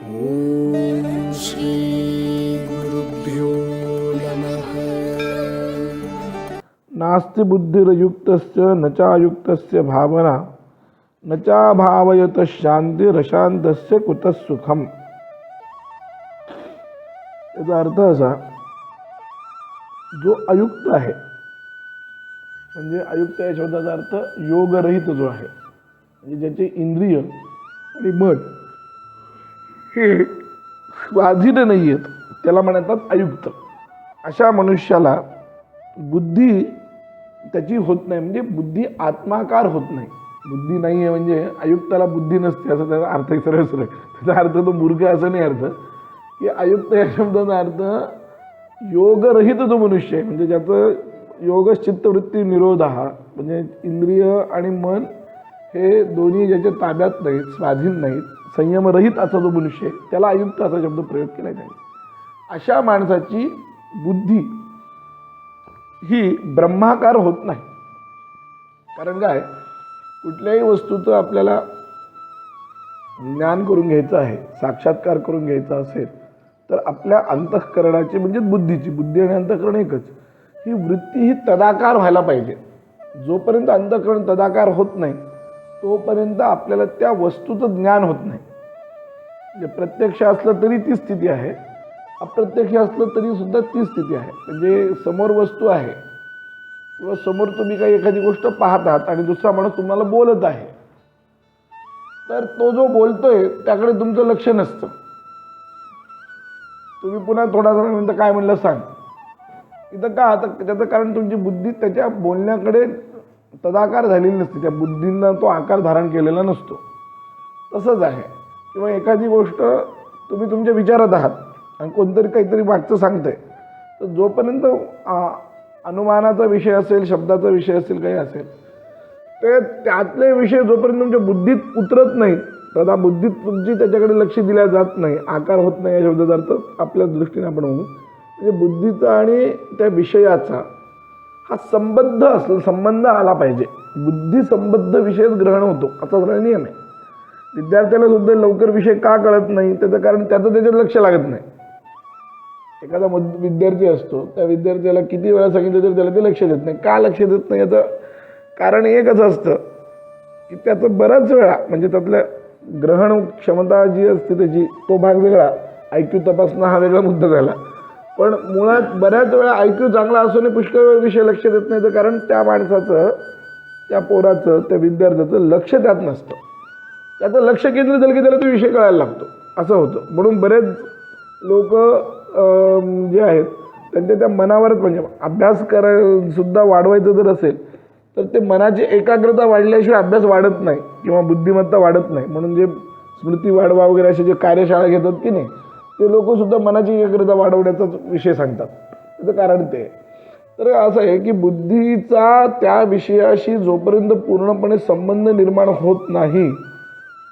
ओम श्री गुरुभ्यो नमः। नास्ति बुद्धिर्युक्तस्य न चायुक्तस्य भावना न चाभावयतः शांतिरशांतस्य कुतः सुखम। याचा अर्थ असा, जो अयुक्त आहे, म्हणजे अयुक्त या शब्दाचा अर्थ योगरहित जो आहे, म्हणजे ज्याचे इंद्रिय आणि मन हे स्वाधीन नाही आहेत, त्याला म्हणतात अयुक्त. अशा मनुष्याला बुद्धी त्याची होत नाही, म्हणजे बुद्धी आत्माकार होत नाही. बुद्धी नाही आहे म्हणजे अयुक्ताला बुद्धी नसते असं त्याचा अर्थ आहे. सरळ सरळ त्याचा अर्थ तो मूर्ख असं नाही अर्थ, की अयुक्त या शब्दाचा अर्थ योगरहित जो मनुष्य आहे, म्हणजे ज्याचं योग चित्तवृत्ती निरोध हा, म्हणजे इंद्रिय आणि मन हे दोन्ही ज्याच्या ताब्यात नाहीत, स्वाधीन नाहीत, संयमरहित असा जो मनुष्य आहे त्याला अयुक्त असा शब्द प्रयोग केला जाईल. अशा माणसाची बुद्धी ही ब्रह्माकार होत नाही. कारण काय, कुठल्याही वस्तूचं आपल्याला ज्ञान करून घ्यायचं आहे, साक्षात्कार करून घ्यायचा असेल तर आपल्या अंतःकरणाची म्हणजे बुद्धीची, बुद्धी आणि अंतःकरण एकच, ही वृत्ती ही तदाकार व्हायला पाहिजे. जोपर्यंत अंतःकरण तदाकार होत नाही तोपर्यंत आपल्याला त्या वस्तूचं ज्ञान होत नाही. म्हणजे प्रत्यक्ष असलं तरी ती स्थिती आहे, अप्रत्यक्ष असलं तरी सुद्धा ती स्थिती आहे. म्हणजे समोर वस्तू आहे किंवा समोर तुम्ही काही एखादी गोष्ट पाहत आहात आणि दुसरा माणूस तुम्हाला बोलत आहे, तर तो जो बोलतोय त्याकडे तुमचं लक्ष नसतं. तुम्ही पुन्हा थोडा वेळानंतर काय म्हणलं सांग, इथं का, आता त्याचं कारण तुमची बुद्धी त्याच्या बोलण्याकडे तदाकार झालेली नसते, त्या बुद्धींना तो आकार धारण केलेला नसतो. तसंच आहे. किंवा एखादी गोष्ट तुम्ही तुमच्या विचारात आहात आणि कोणतरी काहीतरी मागचं सांगतंय, तर जोपर्यंत अनुमानाचा विषय असेल, शब्दाचा विषय असेल, काही असेल, ते त्यातले विषय जोपर्यंत तुमच्या बुद्धीत उतरत नाहीत, तर बुद्धीत तुमची त्याच्याकडे लक्ष दिल्या जात नाही, आकार होत नाही. या शब्दाचा अर्थ आपल्या दृष्टीने आपण म्हणू, म्हणजे बुद्धीचा आणि त्या विषयाचा हा संबंध आला पाहिजे. बुद्धी संबद्ध विषयच ग्रहण होतो असा सरळ नियम आहे. विद्यार्थ्याला सुद्धा लवकर विषय का कळत नाही, त्याचं कारण त्याचं त्याच्यात लक्ष लागत नाही. एखादा विद्यार्थी असतो, त्या विद्यार्थ्याला किती वेळा सांगितलं तरी त्याला ते लक्ष देत नाही. का लक्ष देत नाही याचं कारण एकच असतं, की त्याचं बऱ्याच वेळा, म्हणजे त्यातल्या ग्रहण क्षमता जी असते त्याची, तो भाग वेगळा, IQ तपासणं हा वेगळा मुद्दा झाला. पण मुळात बऱ्याच वेळा IQ चांगला असूनही पुष्कळ वेळ विषय लक्ष देत नाही. कारण त्या माणसाचं, त्या पोराचं, त्या विद्यार्थ्याचं लक्ष त्यात नसतं. त्याचं लक्ष केंद्रित झालं की त्याला तो विषय कळायला लागतो, असं होतं. म्हणून बरेच लोक जे आहेत त्यांच्या त्या मनावरच, म्हणजे अभ्यास सुद्धा वाढवायचं जर असेल तर ते मनाची एकाग्रता वाढल्याशिवाय अभ्यास वाढत नाही किंवा बुद्धिमत्ता वाढत नाही. म्हणून जे स्मृती वाढवा वगैरे असे जे कार्यशाळा घेतात की नाही, ते लोकसुद्धा मनाची एकाग्रता वाढवण्याचाच विषय सांगतात. त्याचं कारण ते. तर असं आहे की बुद्धीचा त्या विषयाशी जोपर्यंत पूर्णपणे संबंध निर्माण होत नाही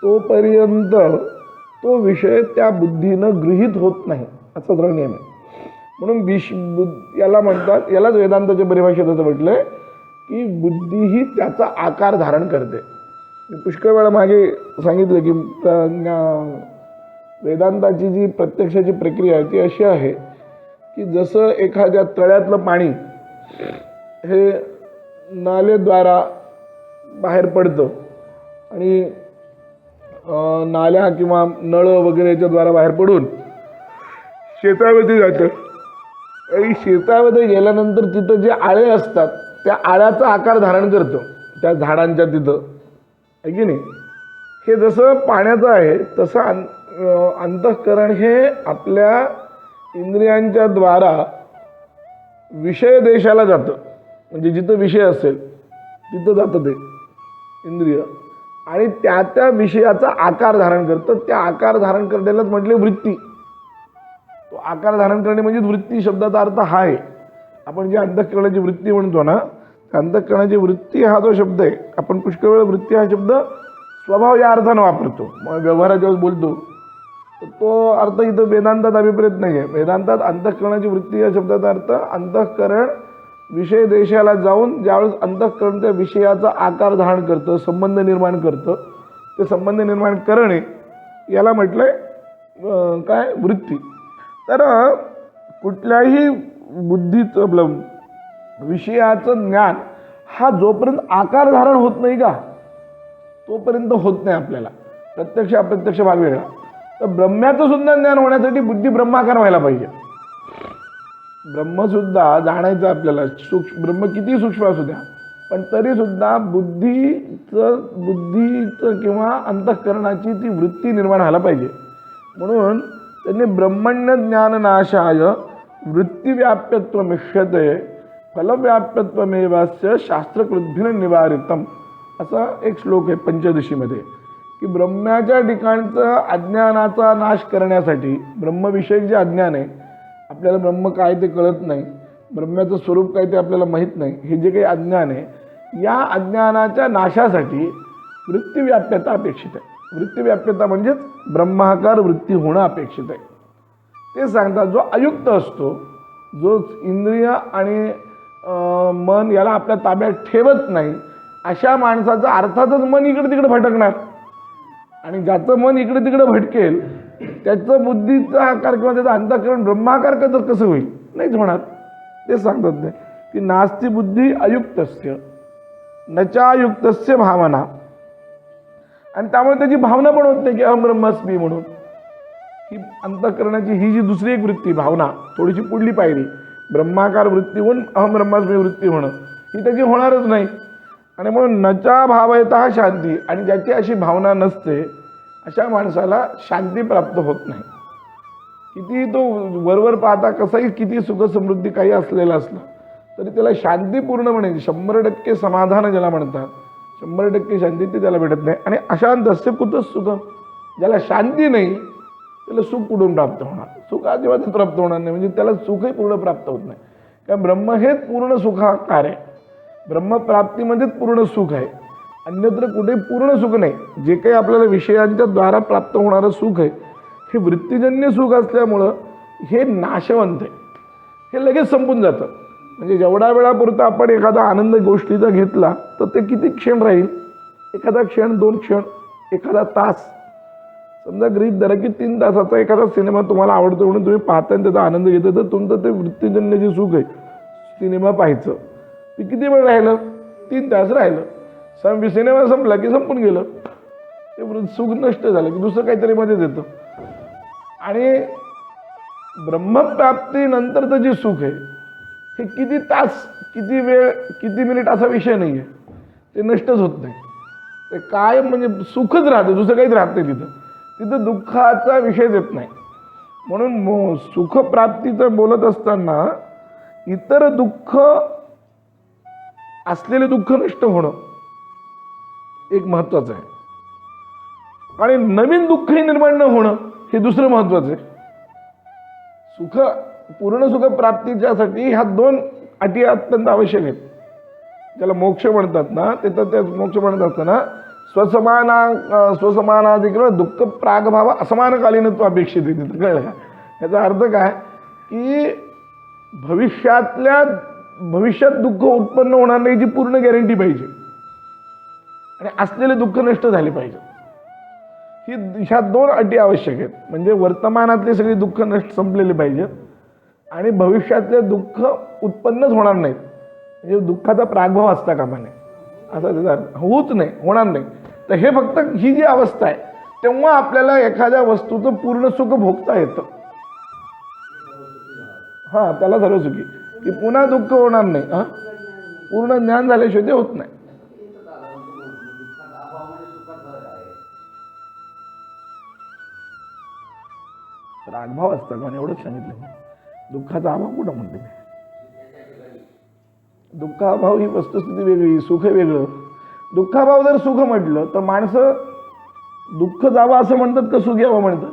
तोपर्यंत तो विषय त्या बुद्धीनं गृहीत होत नाही, असा तर नियम आहे. म्हणून याला म्हणतात, यालाच वेदांताच्या परिभाषेत असं म्हटलंय की बुद्धी ही त्याचा आकार धारण करते. मी पुष्कळ वेळा मागे सांगितलं की वेदांताची जी प्रत्यक्षाची प्रक्रिया आहे ती अशी आहे की जसं एखाद्या तळ्यातलं पाणी हे नालेद्वारा बाहेर पडतं आणि नाल्या किंवा नळ वगैरे याच्याद्वारा बाहेर पडून शेतामध्ये जातं, आणि शेतामध्ये गेल्यानंतर तिथं जे आळे असतात त्या आळ्याचा आकार धारण करतं त्या झाडांच्या तिथं, आहे की नाही. हे जसं पाण्याचं आहे तसं अंतःकरण हे आपल्या इंद्रियांच्या द्वारा विषय देशाला जातं. म्हणजे जिथं विषय असेल तिथं जातं ते इंद्रिय, आणि त्या विषयाचा आकार धारण करतं. त्या आकार धारण करण्यालाच म्हटले वृत्ती. तो आकार धारण करणे म्हणजे वृत्ती शब्दाचा अर्थ हा आहे. आपण जे अंतःकरणाची वृत्ती म्हणतो ना, अंतःकरणाची वृत्ती हा जो शब्द आहे, आपण पुष्कळ वेळ वृत्ती हा शब्द स्वभाव या अर्थानं वापरतो. मग व्यवहारात जेव्हा बोलतो तर तो अर्थ इथं वेदांतात अभिप्रेत नाही आहे. वेदांतात अंतःकरणाची वृत्ती या शब्दाचा अर्थ अंतःकरण विषय देशाला जाऊन ज्यावेळेस अंतःकरण त्या विषयाचा आकार धारण करतं, संबंध निर्माण करतं, ते संबंध निर्माण करणे याला म्हटलंय काय वृत्ती. तर कुठल्याही बुद्धीचं आपलं विषयाचं ज्ञान हा जोपर्यंत आकार धारण होत नाही का तोपर्यंत होत नाही आपल्याला. प्रत्यक्ष अप्रत्यक्ष भाग वेगळा. तर ब्रह्म्याचं सुद्धा ज्ञान होण्यासाठी बुद्धी ब्रह्माकार व्हायला पाहिजे. ब्रह्मसुद्धा जाणायचं आपल्याला. ब्रह्म किती सूक्ष्म असू द्या पण तरीसुद्धा बुद्धीचं किंवा अंतःकरणाची ती वृत्ती निर्माण व्हायला पाहिजे. म्हणून त्यांनी ब्रह्मण्य ज्ञाननाशाय वृत्तीव्याप्यत्व मिष्यते फलव्याप्यत्वमेवास्य शास्त्रकृद्भिः निवारितम असा एक श्लोक आहे पंचदशीमध्ये की ब्रह्म्याच्या ठिकाणचं अज्ञानाचा नाश करण्यासाठी ब्रह्मविषयक जे अज्ञान आहे आपल्याला ब्रह्म काय ते कळत नाही, ब्रह्म्याचं स्वरूप काय ते आपल्याला माहीत नाही, हे जे काही अज्ञान आहे या अज्ञानाच्या नाशासाठी वृत्तीव्याप्यता अपेक्षित आहे. वृत्तीव्याप्यता म्हणजेच ब्रह्माकार वृत्ती होणं अपेक्षित आहे. ते सांगतात जो अयुक्त असतो, जो इंद्रिय आणि मन याला आपल्या ताब्यात ठेवत नाही अशा माणसाचं अर्थातच मन इकडे तिकडे भटकणार. आणि ज्याचं मन इकडे तिकडे भटकेल त्याचं बुद्धीचा आकार किंवा त्याचं अंतःकरण ब्रह्माकार कसं होईल, नाहीच होणार. ते सांगतात ते की नास्ति बुद्धी अयुक्तस्य नचायुक्तस्य भावना. आणि त्यामुळे त्याची भावना पण होत नाही की अहम ब्रह्मास्मी म्हणून. ही अंतःकरणाची ही जी दुसरी एक वृत्ती भावना थोडीशी पुढली पायरी ब्रह्माकार वृत्ती होऊन अहम ब्रह्मास्मी वृत्ती होणं ही त्याची होणारच नाही. आणि म्हणून नचा भावयता शांती. आणि ज्याची अशी भावना नसते अशा माणसाला शांती प्राप्त होत नाही. किती तो वरवर पाहता कसाही किती सुख समृद्धी काही असलेला असला तरी त्याला शांतीपूर्ण म्हणायची 100% समाधान ज्याला म्हणतात 100% शांती ती त्याला भेटत नाही. आणि अशांतस्य कुतः सुख. ज्याला शांती नाही त्याला सुख कुठून प्राप्त होणार. सुख अजिबातच प्राप्त होणार नाही. म्हणजे त्याला सुखही पूर्ण प्राप्त होत नाही. कारण ब्रह्म हेच पूर्ण सुखाकार आहे. ब्रह्मप्राप्तीमध्येच पूर्ण सुख आहे. अन्यत्र कुठे पूर्ण सुख नाही. जे काही आपल्याला विषयांच्या द्वारा प्राप्त होणारं सुख आहे हे वृत्तीजन्य सुख असल्यामुळं हे नाशवंत आहे. हे लगेच संपून जातं. म्हणजे जेवढ्या वेळापुरता आपण एखादा आनंद गोष्टीचा घेतला तर ते किती क्षण राहील. एखादा क्षण, 2 क्षण, एखादा तास. समजा गृहीत धरा की 3 तासाचा एखादा सिनेमा तुम्हाला आवडतो म्हणून तुम्ही पाहता आणि त्याचा आनंद घेता तर तुमचं ते वृत्तीजन्य जे सुख आहे सिनेमा पाहायचं ते किती वेळ राहिलं, 3 तास राहिलं. सिनेमा संपला की संपून गेलं. ते सुख नष्ट झालं की दुसरं काहीतरी मध्येच येतं. आणि ब्रह्मप्राप्तीनंतरचं जे सुख आहे हे किती तास, किती वेळ, किती मिनिट असा विषय नाही आहे. ते नष्टच होत नाही. ते काय म्हणजे सुखच राहतं, दुसरं काहीच राहत नाही तिथं. तिथं दुःखाचा विषयच येत नाही. म्हणून सुखप्राप्तीचं बोलत असताना इतर दुःख असलेले दुःख नष्ट होणं एक महत्वाचं आहे. आणि नवीन दुःखही निर्माण न होणं हे दुसरं महत्वाचं आहे. पूर्ण सुख प्राप्तीच्यासाठी ह्या 2 अटी अत्यंत आवश्यक आहेत. ज्याला मोक्ष म्हणतात ना ते तर ते मोक्ष म्हणत असताना स्वसमानाधिकरण दुःख प्रागभाव असमानकालीनत्व अपेक्षित आहे. तिथं कळलं का? याचा अर्थ काय की भविष्यात दुःख उत्पन्न होणार नाही याची पूर्ण गॅरंटी पाहिजे. आणि असलेले दुःख नष्ट झाले पाहिजे. ह्या 2 अटी आवश्यक आहेत. म्हणजे वर्तमानातले सगळे दुःख नष्ट संपलेले पाहिजेत आणि भविष्यातले दुःख उत्पन्नच होणार नाहीत. म्हणजे दुःखाचा प्रागभाव असता कामा नये असा त्याचा अर्थ. होऊच नाही, होणार नाही. तर हे फक्त ही जी अवस्था आहे तेव्हा आपल्याला एखाद्या वस्तूचं पूर्ण सुख भोगता येतं. हां, त्याला सर्व सुखी की पुन्हा दुःख होणार नाही. हां, पूर्ण ज्ञान झाल्याशिवाय ते होत नाही. रागभाव असतात म्हणजे एवढंच सांगितलं. दुःखाचा अभाव कुठं म्हणते मी. दुःखाभाव ही वस्तुस्थिती वेगळी, सुख वेगळं. दुःखाभाव जर सुख म्हटलं तर माणसं दुःख जावं असं म्हणतात का सुख यावं म्हणतात.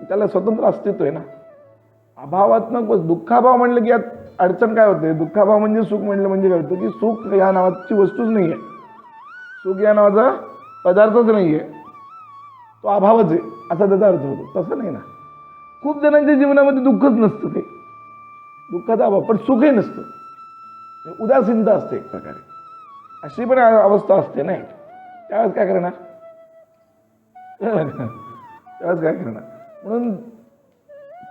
त्याला स्वतंत्र अस्तित्व आहे ना. अभावात्मक दुःखाभाव म्हणलं की यात अडचण काय होते. दुःखाभाव म्हणजे सुख म्हणलं म्हणजे काय होतं की सुख या नावाची वस्तूच नाही आहे. सुख या नावाचा पदार्थच नाही आहे. तो अभावच आहे असा त्याचा अर्थ होतो. तसं नाही ना. खूप जणांच्या जीवनामध्ये दुःखच नसतं. ते दुःखाचा अभाव पण सुखही नसतं. उदासीनता असते एक प्रकारे. अशी पण अवस्था असते नाही. त्यावेळेस काय करणार. त्यावेळेस काय करणार. म्हणून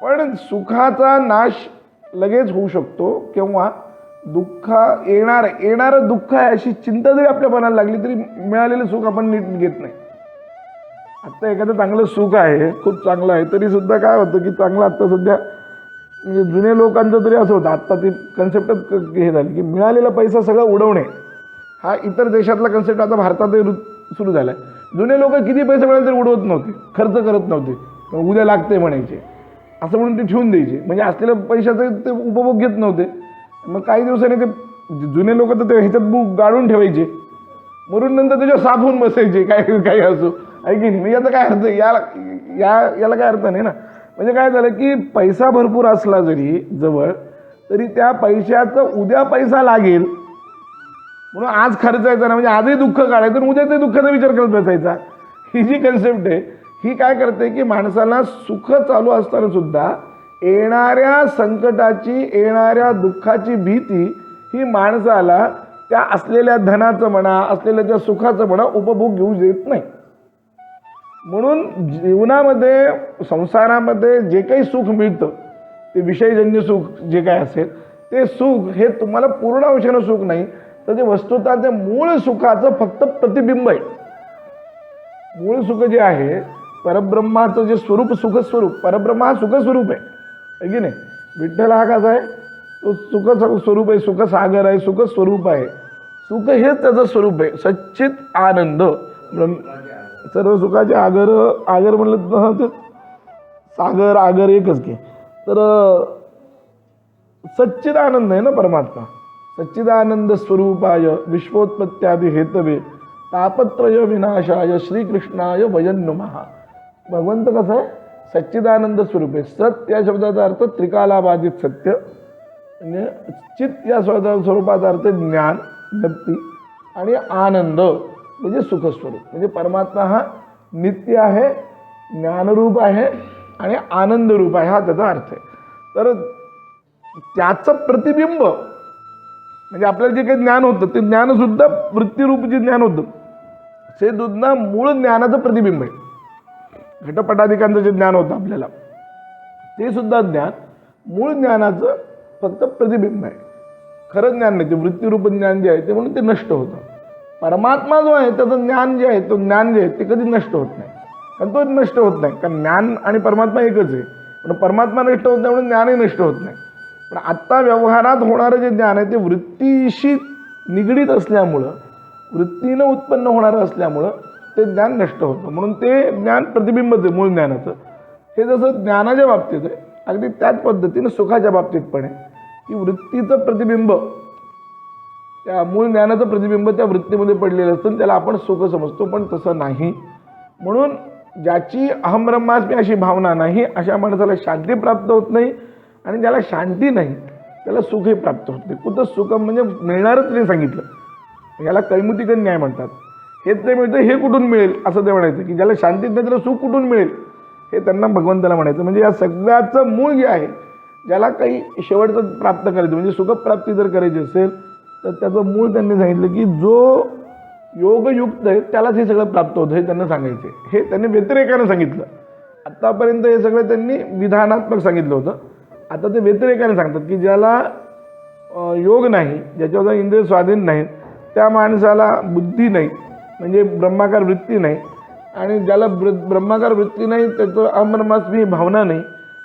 पण सुखाचा नाश लगेच होऊ शकतो किंवा येणारं दुःख आहे अशी चिंता जरी आपल्या मनाला लागली तरी मिळालेलं सुख आपण नीट घेत नाही. आत्ता एखादं चांगलं सुख आहे, खूप चांगलं आहे, तरी सुद्धा काय होतं की चांगलं आत्ता सध्या म्हणजे जुन्या लोकांचं तरी असं होतं, आत्ता ती कन्सेप्टच हे झाली की मिळालेला पैसा सगळं उडवणे. हा इतर देशातला कन्सेप्ट आता भारतातही सुरू झाला आहे. जुने लोक किती पैसे मिळाले तरी उडवत नव्हते, खर्च करत नव्हते, उद्या लागते म्हणायचे असं म्हणून ते ठेवून द्यायचे, म्हणजे असलेल्या पैशाचे ते उपभोग घेत नव्हते. मग काही दिवसांनी ते जुने लोक तर ते ह्याच्यात बुक गाडून ठेवायचे, मरून नंतर त्याच्यावर साफ होऊन बसायचे, काही असो आहे की नाही. म्हणजे याचा काय अर्थ, याला काय अर्थ नाही ना. म्हणजे काय झालं की पैसा भरपूर असला जरी जवळ, तरी त्या पैशाचं उद्या पैसा लागेल म्हणून आज खर्चायचा ना, म्हणजे आजही दुःख काढायचं आणि उद्या ते दुःखाचा विचार करत बसायचा. ही जी कन्सेप्ट आहे ही काय करते की माणसाला सुख चालू असताना सुद्धा येणाऱ्या संकटाची, येणाऱ्या दुःखाची भीती ही माणसाला त्या असलेल्या धनाचं म्हणा, असलेल्या त्या सुखाचं म्हणा उपभोग घेऊ देत नाही. म्हणून जीवनामध्ये, संसारामध्ये जे काही सुख मिळतं ते विषयजन्य सुख जे काय असेल ते सुख हे तुम्हाला पूर्ण अंशानं सुख नाही, तर ते वस्तुतः ते मूळ सुखाचं फक्त प्रतिबिंब आहे. मूळ सुख जे आहे परब्रह्माचं जे स्वरूप, सुखस्वरूप, परब्रह्म हा सुखस्वरूप आहे की नाही. विठ्ठल हा कसा आहे, तो सुख स्वरूप आहे, सुखसागर आहे, सुखस्वरूप आहे. सुख हेच त्याचं स्वरूप आहे, सच्चित आनंद. सर्व सुखाचे आगर म्हणलं तर सागर आगर एकच की. तर सच्चिद आनंद आहे ना परमात्मा. सच्चिदानंद स्वरूपाय विश्वोत्पत्त्यादि हेतवे तापत्रय विनाशाय श्रीकृष्णाय वयं नमः. भगवंत कसं आहे, सच्चिदानंद स्वरूप आहे. सत या शब्दाचा अर्थ त्रिकालाबाधित सत्य, म्हणजे चित या स्वरूपाचा अर्थ ज्ञान, भक्ती, आणि आनंद म्हणजे सुखस्वरूप. म्हणजे परमात्मा हा नित्य आहे, ज्ञानरूप आहे आणि आनंदरूप आहे, हा त्याचा अर्थ आहे. तर त्याचं प्रतिबिंब म्हणजे आपल्याला जे काही ज्ञान होतं ते ज्ञानसुद्धा वृत्तीरूप जे ज्ञान होतं ते सुद्धा मूळ ज्ञानाचं प्रतिबिंब आहे. घटपटाधिकांचं जे ज्ञान होतं आपल्याला ते सुद्धा ज्ञान मूळ ज्ञानाचं फक्त प्रतिबिंब आहे, खरं ज्ञान नाही. ते वृत्तीरूप ज्ञान जे आहे ते म्हणून ते नष्ट होतं. परमात्मा जो आहे त्याचं ज्ञान जे आहे, तो ज्ञान जे आहे ते कधी नष्ट होत नाही, कारण तो नष्ट होत नाही, कारण ज्ञान आणि परमात्मा एकच आहे. पण परमात्मा नष्ट होत नाही म्हणून ज्ञानही नष्ट होत नाही. पण आत्ता व्यवहारात होणारं जे ज्ञान आहे ते वृत्तीशी निगडीत असल्यामुळं, वृत्तीनं उत्पन्न होणारं असल्यामुळं ते ज्ञान नष्ट होतं. म्हणून ते ज्ञान प्रतिबिंबच आहे मूळ ज्ञानाचं. हे जसं ज्ञानाच्या बाबतीत आहे, अगदी त्याच पद्धतीनं सुखाच्या बाबतीत पण आहे की वृत्तीचं प्रतिबिंब, त्या मूळ ज्ञानाचं प्रतिबिंब त्या वृत्तीमध्ये पडलेलं असतं, त्याला आपण सुख समजतो, पण तसं नाही. म्हणून ज्याची अहम ब्रह्मास्मी अशी भावना नाही अशा माणसाला शांती प्राप्त होत नाही, आणि ज्याला शांती नाही त्याला सुखही प्राप्त होत नाही. कुठं सुख म्हणजे मिळणारच नाही सांगितलं, याला कैमुतिक न्याय म्हणतात. हेच नाही मिळतं हे कुठून मिळेल असं ते म्हणायचं, की ज्याला शांतीत नाही त्याला सुख कुठून मिळेल हे त्यांना भगवंताला म्हणायचं. म्हणजे या सगळ्याचं मूळ जे आहे, ज्याला काही शेवटचं प्राप्त करायचं म्हणजे सुखप्राप्ती जर करायची असेल तर त्याचं मूळ त्यांनी सांगितलं की जो योगयुक्त आहे त्यालाच हे सगळं प्राप्त होतं, हे त्यांना सांगायचे. हे त्यांनी व्यतिरेकानं सांगितलं. आत्तापर्यंत हे सगळं त्यांनी विधानात्मक सांगितलं होतं, आता ते व्यतिरेकाने सांगतात की ज्याला योग नाही, ज्याच्यावर इंद्रिय स्वाधीन नाही, त्या माणसाला बुद्धी नाही म्हणजे ब्रह्माकार वृत्ती नाही, आणि ज्याला ब्रह्माकार वृत्ती नाही त्याचं अहमब्रह्मास्मी भावना नाही,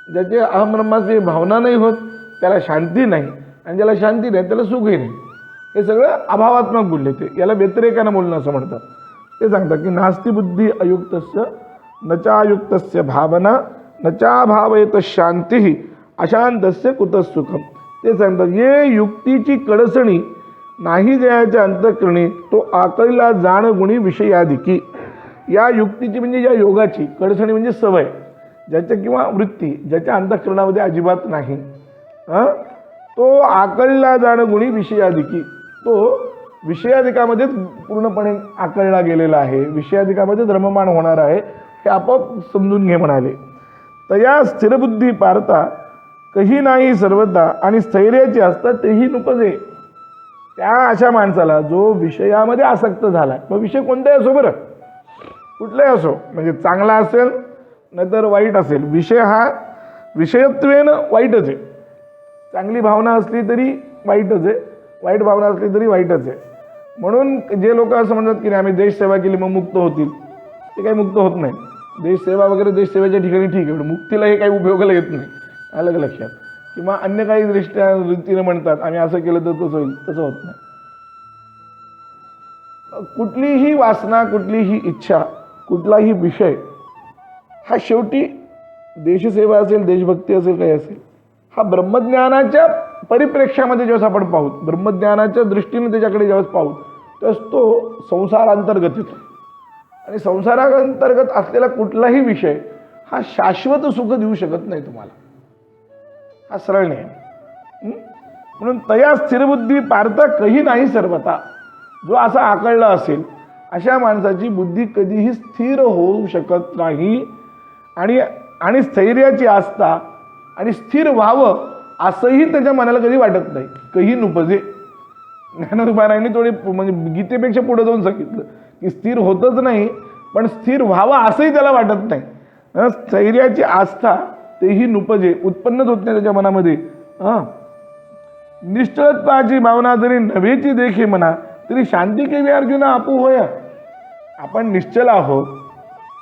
ज्याची अहमब्रह्मास्मी भावना नाही होत त्याला शांती नाही, आणि ज्याला शांती नाही त्याला सुखही नाही. हे सगळं अभावात्मक बोलले, ते याला व्यतिरेकानं बोलणं असं म्हणतात. ते सांगतात की नास्ति बुद्धी अयुक्तस्य नचायुक्तस्य भावना नचाभावयत शांती अशांतस्य कुतः सुखम. ते सांगतात ये युक्तीची कडसणी नाही जयाच्या अंतःकरणी तो आकळीला जाण गुणी विषयाधिकी. या युक्तीची म्हणजे या योगाची कडसणी म्हणजे सवय, ज्याच्या किंवा वृत्ती ज्याच्या अंतःकरणामध्ये अजिबात नाही, तो आकळला जाण गुणी विषयाधिकी, तो विषयाधिकामध्येच पूर्णपणे आकळला गेलेला आहे, विषयाधिकामध्ये रममाण होणार आहे, हे आपोआप समजून घे म्हणाले. तया स्थिरबुद्धी पारता कही नाही सर्वता आणि स्थैर्याची असतात तेही नुपजे. त्या अशा माणसाला जो विषयामध्ये आसक्त झाला, मग विषय कोणताही असो बरं, कुठलाही असो, म्हणजे चांगला असेल नाहीतर वाईट असेल. विषय हा विषयत्वेनं वाईटच आहे. चांगली भावना असली तरी वाईटच आहे, वाईट भावना असली तरी वाईटच आहे. म्हणून जे लोक असं म्हणतात की नाही आम्ही देशसेवा केली मग मुक्त होतील, ते काही मुक्त होत नाही. देशसेवा वगैरे देशसेवेच्या ठिकाणी ठीक आहे, मुक्तीला हे काही उपयोगाला येत नाही. अलग लक्षात. किंवा अन्य काही दृष्ट्या रीतीने म्हणतात आम्ही असं केलं तर तसं होईल, तसं होत नाही. कुठलीही वासना, कुठलीही इच्छा, कुठलाही विषय हा शेवटी देशसेवा असेल, देशभक्ती असेल, काही असेल, हा ब्रह्मज्ञानाच्या परिप्रेक्ष्यामध्ये जेव्हा आपण पाहू, ब्रह्मज्ञानाच्या दृष्टीने त्याच्याकडे जेव्हा पाहू, तेव्हा तो संसारांतर्गत येतो. आणि संसारांतर्गत असलेला कुठलाही विषय हा शाश्वत सुख देऊ शकत नाही तुम्हाला. हा सरळ नाही. म्हणून तया स्थिरबुद्धी पार्थ कही नाही सर्वता. जो असा आकळला असेल अशा माणसाची बुद्धी कधीही स्थिर होऊ शकत नाही. आणि स्थैर्याची आस्था आणि स्थिर व्हावं असंही त्याच्या मनाला कधी वाटत नाही. कही नुपजे. ज्ञानोबारायांनी थोडी म्हणजे गीतेपेक्षा पुढे जाऊन सांगितलं की स्थिर होतच नाही, पण स्थिर व्हावं असंही त्याला वाटत नाही. स्थैर्याची आस्था तेही नुपजे, उत्पन्नच होत नाही त्याच्या मनामध्ये. निश्चलत्वाची भावना जरी नव्हेची देखे म्हणा तरी शांती केवी अर्जुना आपू होय. आपण निश्चल आहोत,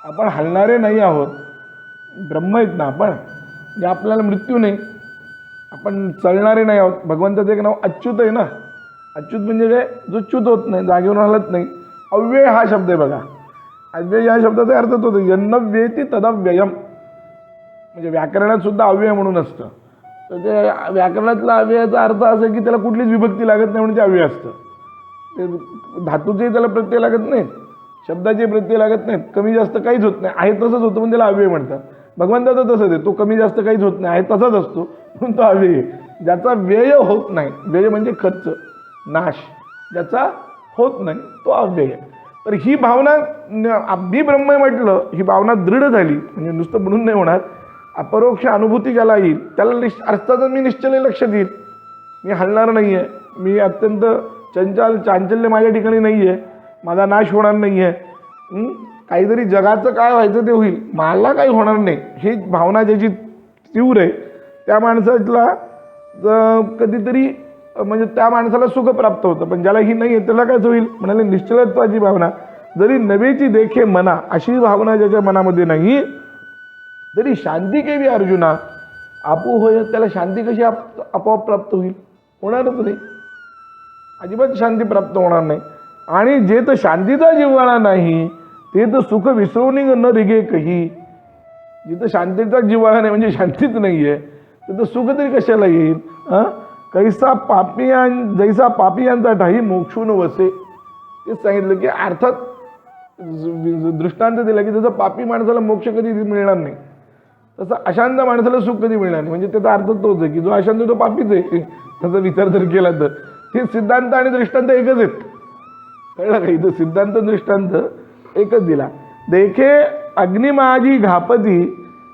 आपण हलणारे नाही आहोत, ब्रह्म आहेत ना आपण, म्हणजे आपल्याला मृत्यू नाही, आपण चलणारे नाही आहोत. भगवंताचं एक नाव अच्युत आहे ना. अच्युत म्हणजे काय, जो च्युत होत नाही, जागेवर हलत नाही. अव्यय हा शब्द आहे बघा. अव्यय या शब्दाचा अर्थ होतो यन्नव्येती तदव्ययम. म्हणजे व्याकरणात सुद्धा अव्यय म्हणून असतं. तर ते व्याकरणातला अव्ययाचा अर्थ असा की त्याला कुठलीच विभक्ती लागत नाही म्हणून ते अव्यय असतं. ते धातूचे त्याला प्रत्यय लागत नाहीत, शब्दाचे प्रत्यय लागत नाहीत, कमी जास्त काहीच होत नाही, आहे तसंच होतं पण त्याला अव्यय म्हणतात. भगवंताचं तसंच आहे, तो कमी जास्त काहीच होत नाही, आहे तसाच असतो म्हणून तो अव्यय आहे. ज्याचा व्यय होत नाही, व्यय म्हणजे खर्च, नाश, ज्याचा होत नाही तो अव्यय. तर ही भावना मी ब्रह्म म्हटलं, ही भावना दृढ झाली म्हणजे नुसतं म्हणून नाही होणार. अपरोक्ष अनुभूती ज्याला येईल त्याला अर्थातच मी निश्चल लक्ष देईल. मी हलणार नाही आहे, मी अत्यंत चांचल्य माझ्या ठिकाणी नाही आहे, माझा नाश होणार नाही आहे, काहीतरी जगाचं काय व्हायचं ते होईल, मला काही होणार नाही, ही भावना ज्याची तीव्र आहे त्या माणसाला कधीतरी म्हणजे त्या माणसाला सुख प्राप्त होतं. पण ज्याला ही नाही आहे त्याला काय होईल, म्हणाले निश्चलत्वाची भावना जरी नवेची देखे मना, अशी भावना ज्याच्या मनामध्ये नाही तरी शांती केवी अर्जुना आपू होय. त्याला शांती कशी आपोआप प्राप्त होईल, होणारच नाही, अजिबात शांती प्राप्त होणार नाही. आणि जे तर शांतीचा जिव्हाळा नाही ते तर सुख विसरून न रिगे कही. जिथं शांतीचा जिव्हाळा नाही म्हणजे शांतीच नाही आहे तिथं सुख तरी कशाला येईल. कैसा जैसा पापियांचा ठाई मोक्षून वसे. तेच सांगितलं की अर्थात दृष्टांत दिला की जसं पापी माणसाला मोक्ष कधी मिळणार नाही तसं अशांत माणसाला सुख कधी मिळणार नाही. म्हणजे त्याचा अर्थ तोच आहे की जो अशांत तो पापीच आहे. त्याचा विचार जर केला तर हे सिद्धांत आणि दृष्टांत एकच आहेत. कळलं का, इथं सिद्धांत दृष्टांत एकच दिला. देखे अग्निमाजी घापती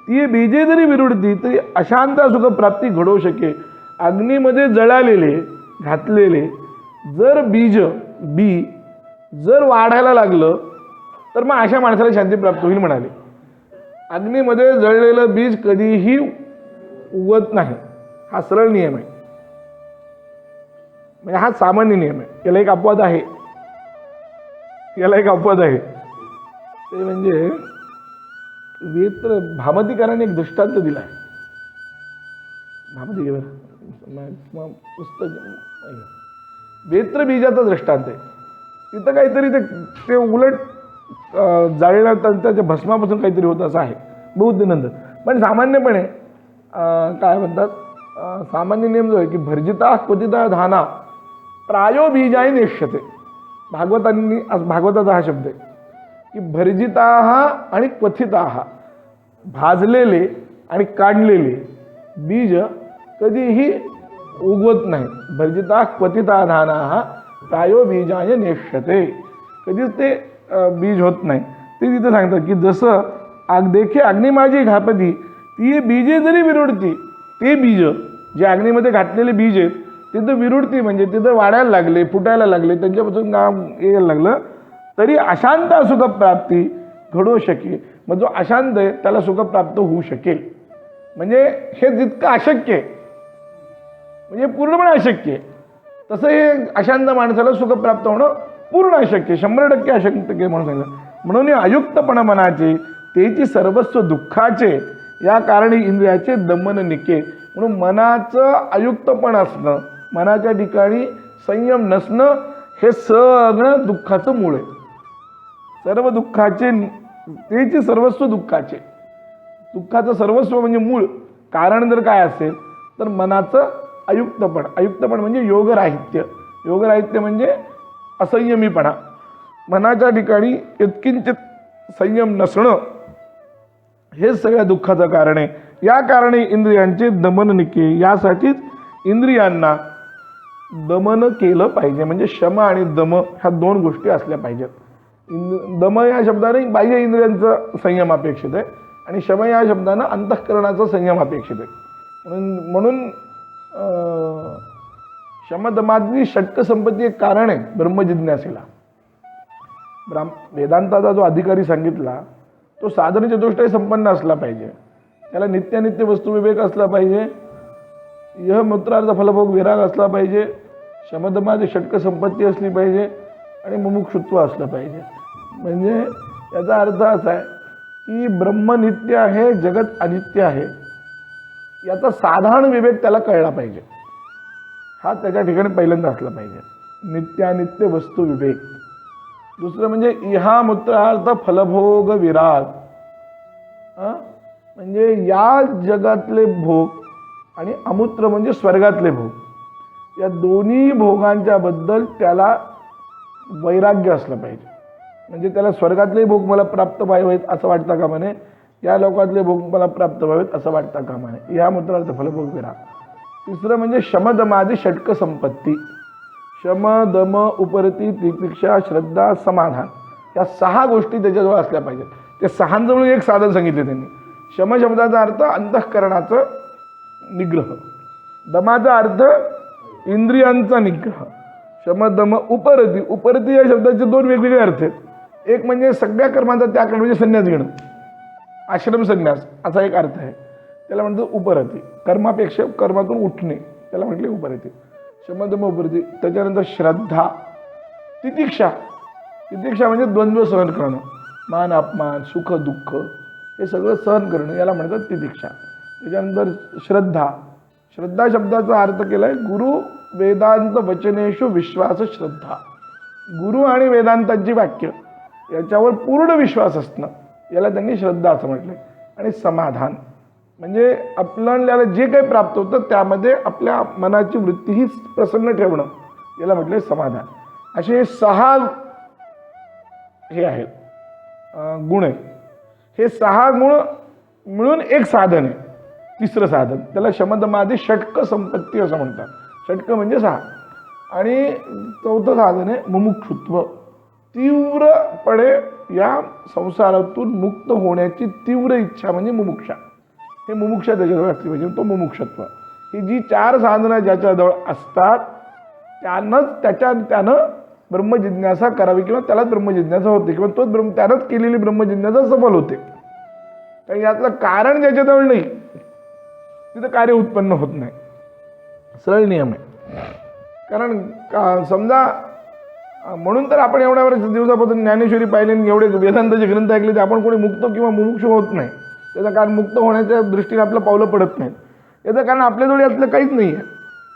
ती बीजे जरी विरुडती तरी अशांत सुख प्राप्ती घडवू शके. अग्नीमध्ये जळालेले घातलेले जर बी जर वाढायला लागलं तर मग अशा माणसाला शांती प्राप्त होईल म्हणाले. अग्नीमध्ये जळलेलं बीज कधीही उगवत नाही, हा सरळ नियम आहे. म्हणजे हा सामान्य नियम आहे. याला एक अपवाद आहे, ते म्हणजे वेत्र भामतीकाराने एक दृष्टांत दिला आहे. भामती पुस्तक वेत्र बीजाचा दृष्टांत आहे. तिथं काहीतरी ते उलट जाळल्या त्याच्या भस्मापासून काहीतरी होतं असं आहे बौद्धनंतर. पण सामान्यपणे काय म्हणतात, सामान्य नियम जो आहे की भर्जिता क्वथिता धाना प्रायो बीजाय नेष्यते. भागवताचा हा शब्द आहे की भर्जिता आणि क्वथिता, भाजलेले आणि काढलेले बीज कधीही उगवत नाही. भर्जिता क्वथिता धाना प्रायो बीजाय नेष्यते. कधीच ते बीज होत नाही. ते तिथं सांगतात की जसं देखे अग्निमाजी घापती ती बीजे जरी विरुडती, ते बीज जे अग्नीमध्ये घातलेले बीज आहेत तिथं विरुडती म्हणजे तिथं वाढायला लागले, फुटायला लागले, त्यांच्यापासून नाम यायला लागलं तरी अशांत सुख प्राप्ती घडू शके. मग जो अशांत आहे त्याला सुख प्राप्त होऊ शकेल. म्हणजे हे जितकं अशक्य आहे म्हणजे पूर्णपणे अशक्य आहे, तसं हे अशांत माणसाला सुख प्राप्त होणं पूर्ण अशक्य, 100% अशक्य म्हणून सांगितलं. म्हणून अयुक्तपणा मनाचे तेची सर्वस्व दुःखाचे, या कारणी इंद्रियाचे दमन निके. म्हणून मनाचं अयुक्तपण असणं, मनाच्या ठिकाणी संयम नसणं, हे सगळं दुःखाचं मूळ आहे. सर्व दुःखाचे तेची सर्वस्व दुःखाचे, दुःखाचं सर्वस्व म्हणजे मूळ कारण जर काय असेल तर मनाचं अयुक्तपण. अयुक्तपण म्हणजे योगराहित्य. योगराहित्य म्हणजे असंयमीपणा, मनाच्या ठिकाणी यत्किंचित संयम नसणं, हे सगळ्या दुःखाचं कारण आहे. या कारणे इंद्रियांचे दमन निके, यासाठीच इंद्रियांना दमन केलं पाहिजे. म्हणजे शम आणि दम ह्या दोन गोष्टी असल्या पाहिजेत. दम या शब्दाने बाह्य इंद्रियांचा संयम अपेक्षित आहे आणि शम या शब्दानं अंतःकरणाचा संयम अपेक्षित आहे. म्हणून शमदमादी षटक संपत्ती एक कारण आहे ब्रह्मजिज्ञासेला. वेदांताचा जो अधिकारी सांगितला तो साधन चतुष्टय संपन्न असला पाहिजे, त्याला नित्यानित्य वस्तुविवेक असला पाहिजे, यह मूत्रार्थ फलभोग विराग असला पाहिजे, शमदमादी षटक संपत्ती असली पाहिजे आणि मुमुक्षुत्व असलं पाहिजे. म्हणजे याचा अर्थ असा आहे की ब्रह्म नित्य आहे, जगत अनित्य आहे, याचा साधारण विवेक त्याला कळला पाहिजे. हा त्याच्या ठिकाणी पहिल्यांदा असला पाहिजे, नित्यानित्य वस्तू विवेक. दुसरं म्हणजे इहा मूत्रार्थ फलभोग विराग, म्हणजे या जगातले भोग आणि अमूत्र म्हणजे स्वर्गातले भोग, या दोन्ही भोगांच्या बद्दल त्याला वैराग्य असलं पाहिजे. म्हणजे त्याला स्वर्गातले भोग मला प्राप्त व्हावेत असं वाटतं का म्हणे, या लोकातले भोग मला प्राप्त व्हावेत असं वाटतं का म्हणे, या मूत्रार्थ फलभोग विराग. तिसरं म्हणजे शमदमादी षटक संपत्ती, शम दम उपरती तितिक्षा श्रद्धा समाधान, या 6 गोष्टी त्याच्याजवळ असल्या पाहिजेत. त्या 6 एक साधन सांगितले त्यांनी. शम शब्दाचा अर्थ अंतःकरणाचं निग्रह, दमाचा अर्थ इंद्रियांचा निग्रह, शमदम उपरती. उपरती या शब्दाचे 2 वेगवेगळे अर्थ आहेत. एक म्हणजे सगळ्या कर्मांचा त्याग करणं म्हणजे संन्यास घेणं, आश्रम संन्यास असा एक अर्थ आहे, त्याला म्हणतो उपरती. कर्मापेक्षा कर्मातून उठणे त्याला म्हटले उपरती, शमदम उपरती. त्याच्यानंतर श्रद्धा, तितिक्षा. तितिक्षा म्हणजे द्वंद्व सहन करणं, मान अपमान सुख दुःख हे सगळं सहन करणं, याला म्हणतात तितिक्षा. त्याच्यानंतर श्रद्धा. श्रद्धा शब्दाचा अर्थ केला आहे गुरु वेदांत वचनेषु विश्वास श्रद्धा. गुरु आणि वेदांतांची वाक्य याच्यावर पूर्ण विश्वास असणं, याला त्यांनी श्रद्धा असं म्हटलंय. आणि समाधान म्हणजे आपल्याला जे काही प्राप्त होतं त्यामध्ये आपल्या मनाची वृत्तीही प्रसन्न ठेवणं, याला म्हटलंय समाधान. असे 6 हे आहेत गुण आहे. हे 6 गुण मिळून एक साधन आहे, तिसरं साधन, त्याला शमदमादी षटक संपत्ती असं म्हणतात. षटक म्हणजे 6. आणि 4थं साधन आहे मुमुक्षुत्व. तीव्रपणे या संसारातून मुक्त होण्याची तीव्र इच्छा म्हणजे मुमुक्षा. हे मुमुक्षा त्याच्याजवळ असली पाहिजे, तो मुमुक्षत्व. ही जी 4 साधनं ज्याच्याजवळ असतात त्यानं ब्रह्मजिज्ञासा करावी किंवा त्यालाच ब्रह्मजिज्ञासा होते किंवा तोच त्यानंच केलेली ब्रह्मजिज्ञासा सफल होते. कारण यातलं कारण ज्याच्याजवळ नाही तिथं कार्य उत्पन्न होत नाही. सरळ नियम आहे. कारण समजा म्हणून तर आपण एवढ्या वर्ष दिवसापासून ज्ञानेश्वरी पाहिले आणि एवढे वेदांताचे ग्रंथ ऐकले ते आपण कोणी मुक्त किंवा मुमुक्ष होत नाही. त्याचं कारण मुक्त होण्याच्या दृष्टीने आपलं पावलं पडत नाहीत. याचं कारण आपल्याजवळ यातलं काहीच नाही आहे.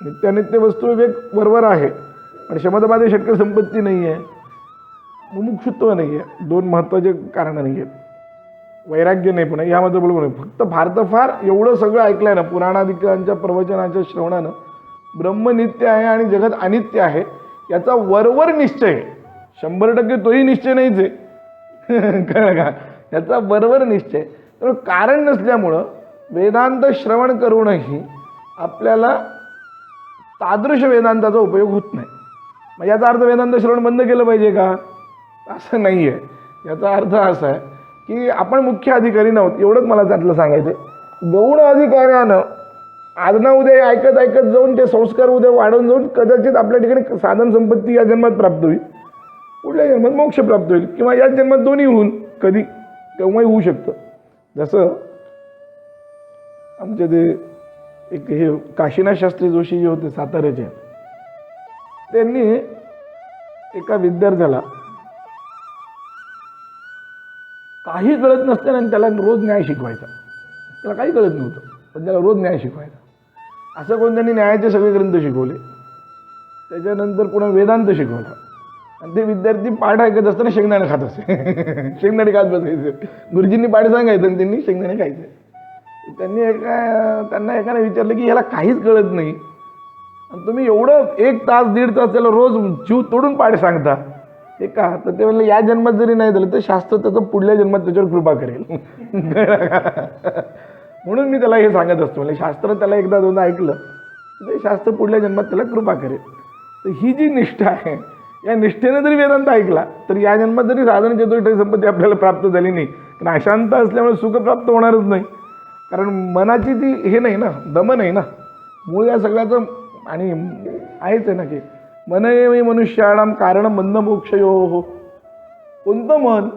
नित्यानित्य वस्तू विवेक बरोबर आहे आणि शमदमादी षटक संपत्ती नाही आहे, मुमुक्षुत्व नाही आहे, 2 महत्त्वाचे कारणं नाही आहेत. वैराग्य नाही पण यामध्ये बरोबर नाही. फक्त फार तर फार एवढं सगळं ऐकलंय ना पुराणाधिकांच्या प्रवचनाच्या श्रवणानं, ब्रह्म नित्य आहे आणि जगत अनित्य आहे याचा वरवर निश्चय आहे. 100% तोही निश्चय नाहीच आहे कळलं का, याचा वरवर निश्चय. तर कारण नसल्यामुळं वेदांत श्रवण करूनही आपल्याला तादृश वेदांताचा उपयोग होत नाही. मग याचा अर्थ वेदांत श्रवण बंद केलं पाहिजे का, असं नाही आहे. याचा अर्थ असा आहे की आपण मुख्य अधिकारी नव्हत, एवढंच मला त्यातलं सांगायचं. गौण अधिकाऱ्यानं आज ना उद्या ऐकत ऐकत जाऊन ते संस्कार उद्या वाढवून जाऊन कदाचित आपल्या ठिकाणी साधन संपत्ती या जन्मात प्राप्त होईल, पुढल्या जन्मात मोक्ष प्राप्त होईल किंवा याच जन्मात दोन्ही होऊन कधी केव्हाही होऊ शकतं. जसं आमचे ते एक हे काशीनाथ शास्त्री जोशी जे होते साताऱ्याचे, त्यांनी एका विद्यार्थ्याला काही कळत नसताना त्याला रोज न्याय शिकवायचा. त्याला काही कळत नव्हतं पण त्याला रोज न्याय शिकवायचा. असं कोण त्यांनी न्यायाचे सगळे ग्रंथ शिकवले. त्याच्यानंतर पुन्हा वेदांत शिकवला. आणि ते विद्यार्थी पाठ ऐकत असताना शेंगदाणे खात असे. शेंगदाणे खात बसायचे. गुरुजींनी पाठ सांगायचं आणि त्यांनी शेंगदाणे खायचे. त्यांना एकाने विचारलं की ह्याला काहीच कळत नाही आणि तुम्ही एवढं 1 तास 1.5 तास त्याला रोज जीव तोडून पाठ सांगता हे का? तर ते म्हणले या जन्मात जरी नाही झालं तर शास्त्र त्याचं पुढल्या जन्मात त्याच्यावर कृपा करेल. म्हणून मी त्याला हे सांगत असतो. म्हणजे शास्त्र त्याला एकदा दोनदा ऐकलं ते शास्त्र पुढल्या जन्मात त्याला कृपा करेल. तर ही जी निष्ठा आहे या निष्ठेने जरी वेदांत ऐकला तर या जन्मात जरी साधन चतुष्टय संपत्ती आपल्याला प्राप्त झाली नाही, पण अशांत असल्यामुळे सुख प्राप्त होणारच नाही. कारण मनाची ती हे नाही ना, दम नाही ना, मूळ या सगळ्याचं. आणि आहेच आहे ना की मन एव मनुष्याणाम कारण बंध मोक्षयो हो. कोणतं मन?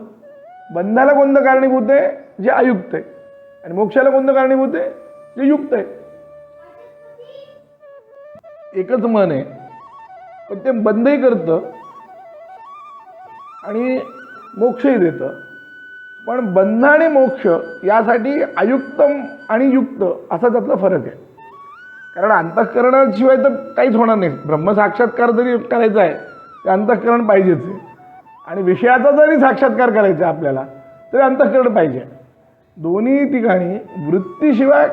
बंधाला कोणतं कारणीभूत आहे? जे अयुक्त आहे. आणि मोक्षाला कोणतं कारणीभूत आहे? जे युक्त आहे. एकच मन आहे पण ते बंधही करतं आणि मोक्षही देतं. पण बंध आणि मोक्ष यासाठी अयुक्तम आणि युक्त असा त्यातला फरक आहे. कारण अंतःकरणाशिवाय तर काहीच होणार नाही. ब्रह्मसाक्षात्कार जरी करायचा आहे ते अंतःकरण पाहिजेच आहे. आणि विषयाचा जरी साक्षात्कार करायचा आहे आपल्याला तरी अंतःकरण पाहिजे. दोन्ही ठिकाणी वृत्तीशिवाय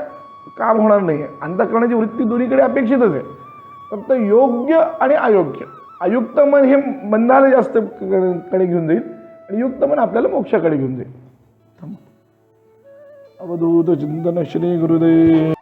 काम होणार नाही आहे. अंतःकरणाची वृत्ती दोन्हीकडे अपेक्षितच आहे. फक्त योग्य आणि अयोग्य. अयुक्त मन हे बंधाला जास्त कडे घेऊन जाईल आणि युक्त मन आपल्याला मोक्षाकडे घेऊन जाईल. अवधूत चिंतन श्री गुरुदेव.